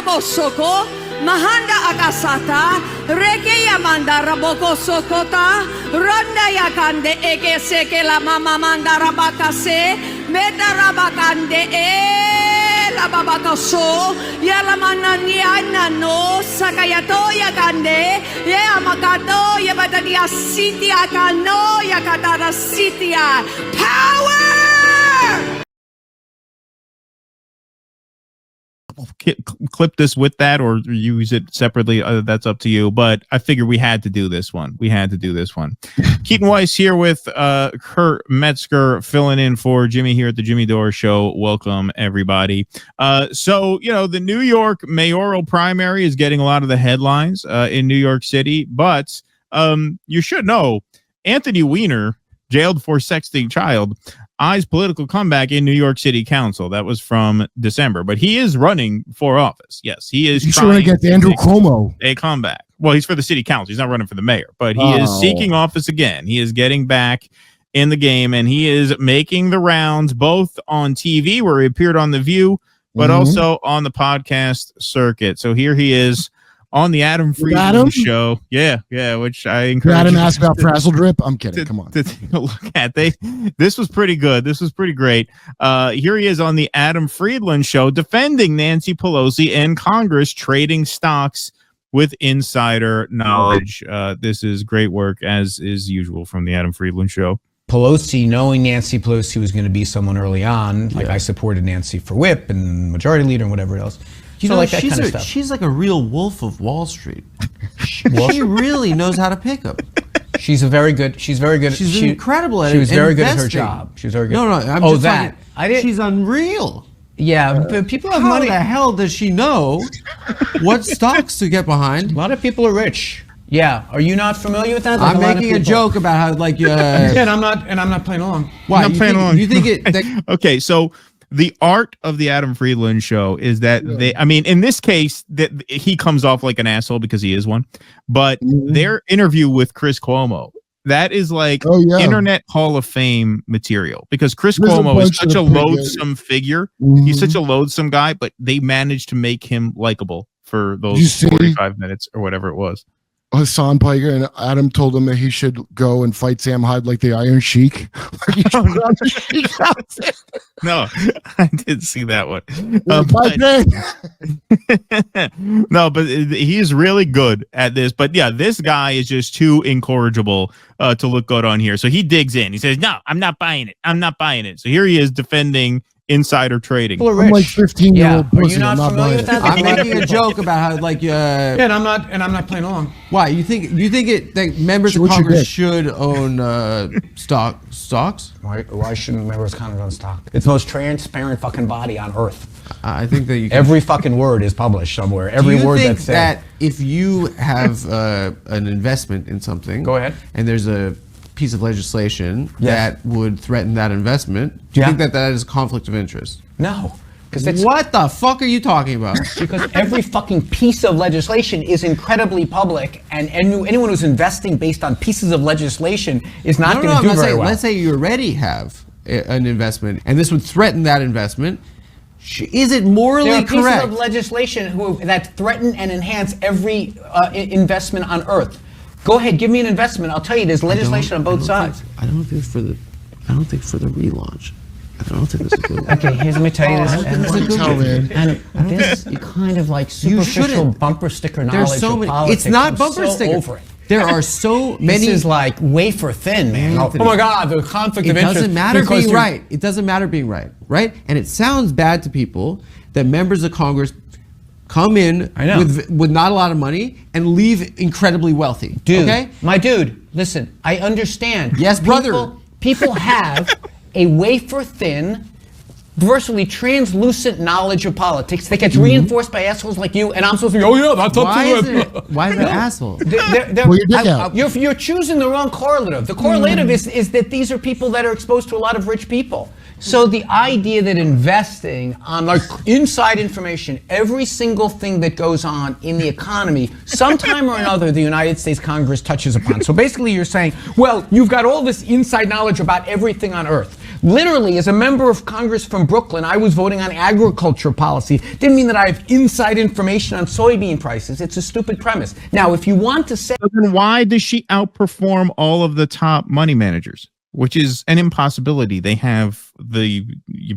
rabosoko, mahanda akasata, reke yamanda raboko sokota, ronda yakande eke seke la mama manda rabakase, meta rabakande la babakaso, yalamana niana no, sakayato yakande, yamakato yabatadia city akano yakatara city. Power! Clip this with that or use it separately. That's up to you. But I figured we had to do this one. Keaton Weiss here with Kurt Metzger filling in for Jimmy here at the Jimmy Dore Show. Welcome, everybody. So, you know, the New York mayoral primary is getting a lot of the headlines in New York City. But you should know Anthony Weiner, jailed for sexting child, eyes political comeback in New York City Council. That was from December, but he is running for office. Yes, he is trying to get Andrew Cuomo a comeback. Well, he's for the city council. He's not running for the mayor, but he is seeking office again. He is getting back in the game, and he is making the rounds both on TV, where he appeared on The View, but also on the podcast circuit. So here he is on the Adam Friedland show. Yeah, which I encourage you. Adam asked about Frazzle Drip. I'm kidding. Come on. To take a look at. This was pretty good. This was pretty great. Here he is on the Adam Friedland show defending Nancy Pelosi and Congress trading stocks with insider knowledge. This is great work, as is usual, from the Adam Friedland show. Pelosi, knowing Nancy Pelosi was going to be someone early on, like I supported Nancy for whip and majority leader and whatever else. You know, like she's like a real wolf of Wall Street. She really knows how to pick them. She's very good. She's incredible at it. She was very good at her job. She was very good. No, I'm just talking, she's unreal. Yeah, but people have money. How the hell does she know what stocks to get behind? A lot of people are rich. Yeah, are you not familiar with that? I'm making a joke about how like and I'm not playing along. Why? I'm not playing along. You think it? Okay, so the art of the Adam Friedland show is that I mean, in this case, that he comes off like an asshole because he is one, but their interview with Chris Cuomo, that is like Internet Hall of Fame material, because Chris Cuomo is such a loathsome figure. He's such a loathsome guy, but they managed to make him likable for those 45 minutes or whatever it was. Hassan Piker and Adam told him that he should go and fight Sam Hyde like the Iron Sheik. No, I didn't see that one. No, but he's really good at this. But yeah, this guy is just too incorrigible to look good on here. So he digs in. He says, "No, I'm not buying it. I'm not buying it." So here he is defending insider trading. I'm like 15-year-old pussy. Are you not familiar with that? I'm making a joke about how like and I'm not playing along. Why? You think that members of Congress should own stocks? Why shouldn't members of Congress own stock? It's the most transparent fucking body on earth. I think that every fucking word is published somewhere. Every word that's said. That if you have an investment in something, go ahead, and there's a piece of legislation that would threaten that investment, do you think that is a conflict of interest? No. What the fuck are you talking about? Because every fucking piece of legislation is incredibly public, and anyone who's investing based on pieces of legislation is not going to do very well. Let's say you already have an investment, and this would threaten that investment. Is it morally correct? There are pieces of legislation that threaten and enhance every investment on earth. Go ahead, give me an investment. I'll tell you, there's legislation on both sides. I don't think for the relaunch. I don't think this is good. Okay, let me tell you this. And this kind of like superficial bumper sticker knowledge of politics. It's not bumper sticker. Over it. There are so many. This is like wafer thin, man. Anthony, oh my God, the conflict of interest. It doesn't matter being right. It doesn't matter being right, right? And it sounds bad to people that members of Congress come in with not a lot of money and leave incredibly wealthy. Dude, okay? My dude, listen, I understand. Yes, brother. People have a wafer-thin, virtually translucent knowledge of politics that gets reinforced by assholes like you, and I'm supposed to go, oh yeah, that's up to them. Why is it asshole? You're choosing the wrong correlative. The correlative is that these are people that are exposed to a lot of rich people. So the idea that investing on like inside information, every single thing that goes on in the economy, sometime or another, the United States Congress touches upon. So basically you're saying, well, you've got all this inside knowledge about everything on earth. Literally, as a member of Congress from Brooklyn, I was voting on agriculture policy. Didn't mean that I have inside information on soybean prices. It's a stupid premise. Now, if you want to say... Then why does she outperform all of the top money managers? Which is an impossibility. They have the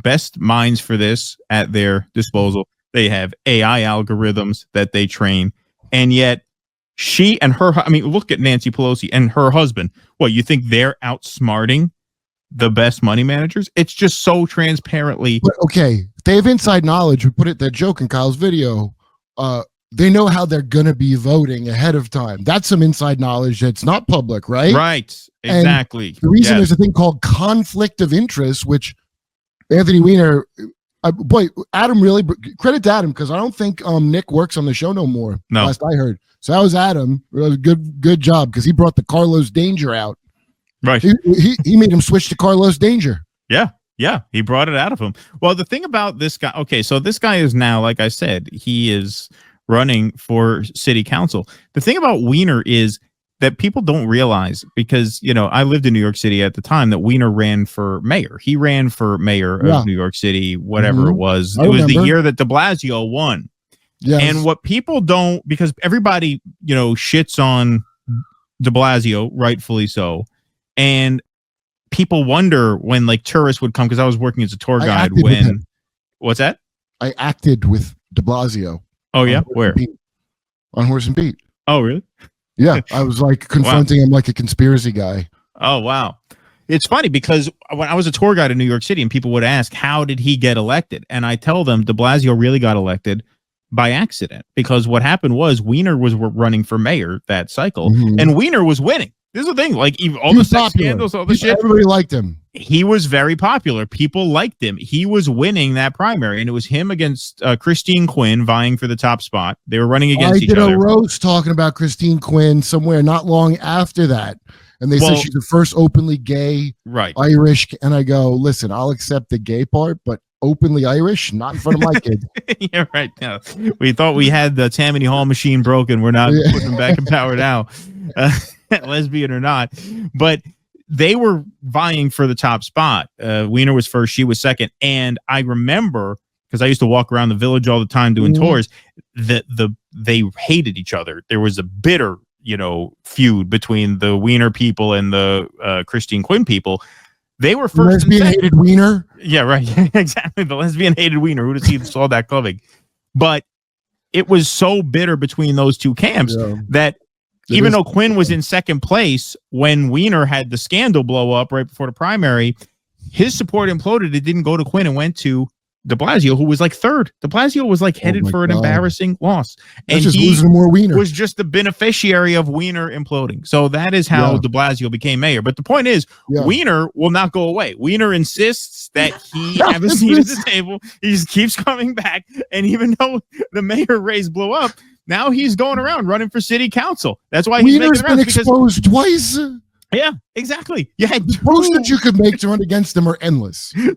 best minds for this at their disposal. They have AI algorithms that they train. And yet she and her, I mean, look at Nancy Pelosi and her husband. What, you think they're outsmarting the best money managers? It's just so transparently. But, okay, they have inside knowledge. We put it that joke in Kyle's video. They know how they're going to be voting ahead of time. That's some inside knowledge that's not public, right? Right. Exactly. And the reason there's a thing called conflict of interest, which Anthony Weiner, boy, Adam really, credit to Adam, because I don't think Nick works on the show no more. No. Last I heard. So that was Adam. Good job, because he brought the Carlos Danger out. Right. He made him switch to Carlos Danger. Yeah. Yeah. He brought it out of him. Well, the thing about this guy, okay, so this guy is now, like I said, he is running for city council. The thing about Weiner is that people don't realize, because, you know, I lived in New York City at the time that Weiner ran for mayor. He ran for mayor of New York City, whatever it was. It was the year that de Blasio won. Yes. And what people don't, because everybody, you know, shits on de Blasio, rightfully so. And people wonder when, like, tourists would come, because I was working as a tour guide when, what's that? I acted with de Blasio. Oh, yeah? Where? On Horse and Pete. Oh, really? Yeah, I was like confronting him like a conspiracy guy. Oh, wow. It's funny because when I was a tour guide in New York City and people would ask, how did he get elected? And I tell them de Blasio really got elected by accident, because what happened was Weiner was running for mayor that cycle, and Weiner was winning. This is the thing, like, even all the sex scandals, all the shit. Everybody liked him. He was very popular. People liked him. He was winning that primary, and it was him against Christine Quinn vying for the top spot. They were running against each other. I did a roast talking about Christine Quinn somewhere not long after that, and they said she's the first openly gay Irish, and I go, listen, I'll accept the gay part, but openly Irish, not in front of my kids. Yeah, right. Now, we thought we had the Tammany Hall machine broken. We're not putting them back in power now. Lesbian or not, but they were vying for the top spot. Weiner was first, she was second, and I remember, because I used to walk around the village all the time doing tours, that they hated each other. There was a bitter, you know, feud between the Weiner people and the Christine Quinn people. They were first. Lesbian hated Weiner. Yeah, right. Exactly. The lesbian hated Weiner. Who would have saw that coming? But it was so bitter between those two camps that even though Quinn was in second place when Weiner had the scandal blow up right before the primary, his support imploded. It didn't go to Quinn and went to de Blasio, who was like third. De Blasio was like headed for an embarrassing loss. And just losing more Weiner. Was just the beneficiary of Weiner imploding. So that is how de Blasio became mayor. But the point is, Weiner will not go away. Weiner insists that he have a seat at the table. He just keeps coming back. And even though the mayor race blew up, now he's going around running for city council. That's why he's Weiner's been exposed twice. Yeah, exactly. You had the posts that you could make to run against him are endless. 2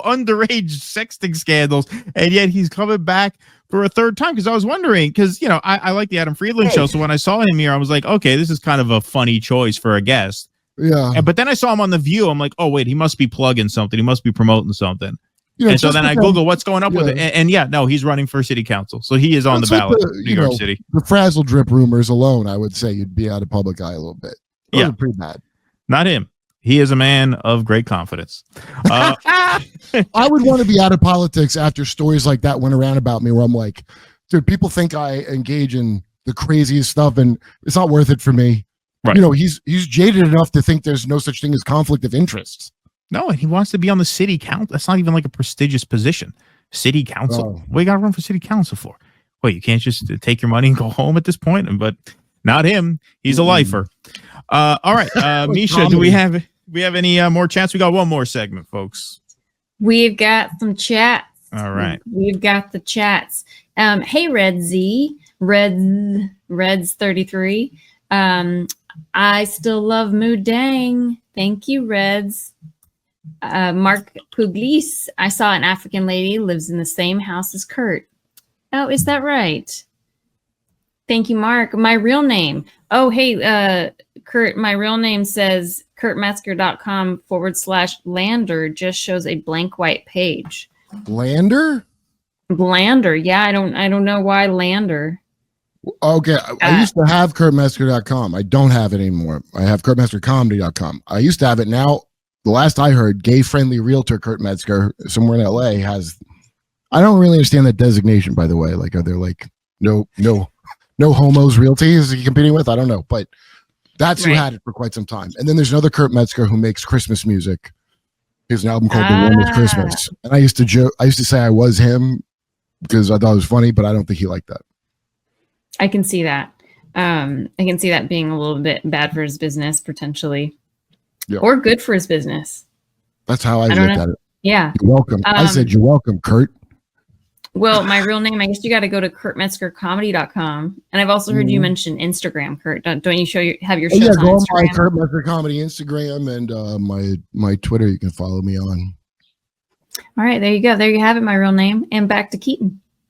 underage sexting scandals, and yet he's coming back for a third time. Because I was wondering, because, you know, I like the Adam Friedland show, so when I saw him here, I was like, okay, this is kind of a funny choice for a guest. Yeah. But then I saw him on The View. I'm like, oh, wait, he must be plugging something. He must be promoting something. You know, and so then I Google what's going up with it. And no, he's running for city council. So he is on the ballot in New York City. The frazzle drip rumors alone, I would say you'd be out of public eye a little bit. Those are pretty bad. Not him. He is a man of great confidence. I would want to be out of politics after stories like that went around about me, where I'm like, dude, people think I engage in the craziest stuff and it's not worth it for me. Right. You know, he's jaded enough to think there's no such thing as conflict of interests. No, and he wants to be on the city council. That's not even like a prestigious position. City council. What you got to run for city council for? Wait, you can't just take your money and go home at this point? But not him. He's a lifer. All right, Misha, do we have any more chats? We got one more segment, folks. We've got some chats. All right. We've got the chats. Hey, Reds 33. I still love Mood Dang. Thank you, Reds. Mark Puglis. I saw an African lady lives in the same house as Kurt. Oh, is that right? Thank you, Mark. My real name. Oh, hey, Kurt, my real name says kurtmetzger.com/Lander just shows a blank white page. Lander? Lander. Yeah, I don't know why Lander. Okay, I used to have kurtmetzger.com. I don't have it anymore. I have kurtmetzgercomedy.com. I used to have it. Now, the last I heard, gay-friendly realtor Kurt Metzger somewhere in LA has. I don't really understand that designation, by the way. Like, are there like no homos realty is he competing with? I don't know, but that's who had it for quite some time. And then there's another Kurt Metzger who makes Christmas music. He has an album called The Warmest Christmas. And I used to say I was him because I thought it was funny, but I don't think he liked that. I can see that. I can see that being a little bit bad for his business potentially, or good for his business. That's how I looked at it. Yeah. You're welcome. I said, you're welcome, Kurt. Well, my real name, I guess you got to go to kurtmetzgercomedy.com. And I've also heard you mention Instagram, Kurt. Don't you have your shows on go Instagram? on my Kurt Metzger Comedy Instagram and my Twitter. You can follow me on. All right, there you go. There you have it, my real name. And back to Keaton.